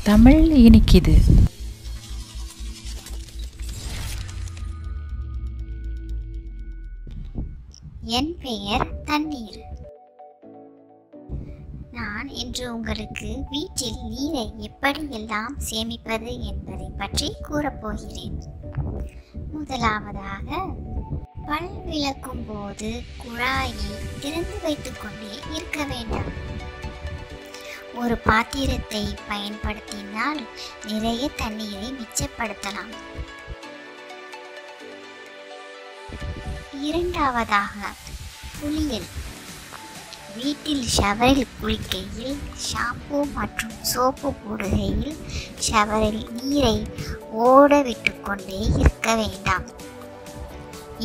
தமிழ் இனிக்குது. என் பெயர் தண்ணீர். நான் இன்று உங்களுக்கு வீட்டில் நீரை எப்படியெல்லாம் சேமிப்பது என்பதை பற்றி கூறப்போகிறேன். முதலாவதாக, பல் விளக்கும் போது குழாயை திறந்து வைத்துக் கொண்டே இருக்க வேண்டாம். ஒரு பாத்திரத்தை பயன்படுத்தினால் நிறைய தண்ணீரை மிச்சப்படுத்தலாம். இரண்டாவதாக, குளியல். வீட்டில் ஷவரில் குளிக்கையில் ஷாம்பு மற்றும் சோப்பு போடுகையில் ஷவரில் நீரை ஓட விட்டுக்கொண்டே இருக்க வேண்டாம்.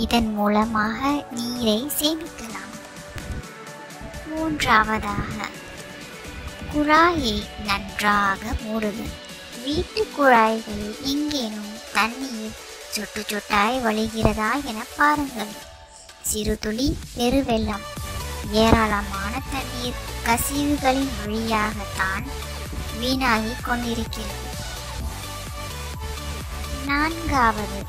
இதன் மூலமாக நீரை சேமிக்கலாம். மூன்றாவதாக, குழாயை நன்றாக மூடுதல். வீட்டு குழாய்களில் எங்கேனும் தண்ணீர் சொட்டு சொட்டாய் வழிகிறதா என பாருங்கள். சிறு துளி பெருவெள்ளம். ஏராளமான தண்ணீர் கசிவுகளின் வழியாகத்தான் வீணாகிக் கொண்டிருக்கிறது. நான்காவது,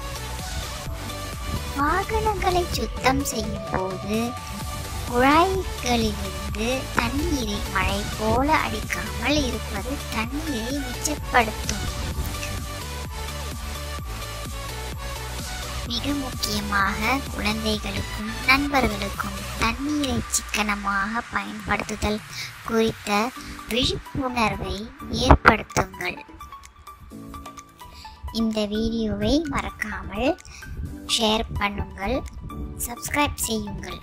வாகனங்களை சுத்தம் செய்யும் போது குழாய்களிலிருந்து தண்ணீரை மழை போல அடிக்காமல் இருப்பது தண்ணீரை மிச்சப்படுத்தும். மிக முக்கியமாக, குழந்தைகளுக்கும் நண்பர்களுக்கும் தண்ணீரை சிக்கனமாக பயன்படுத்துதல் குறித்த விழிப்புணர்வை ஏற்படுத்துங்கள். இந்த வீடியோவை மறக்காமல் ஷேர் பண்ணுங்கள், சப்ஸ்கிரைப் செய்யுங்கள்.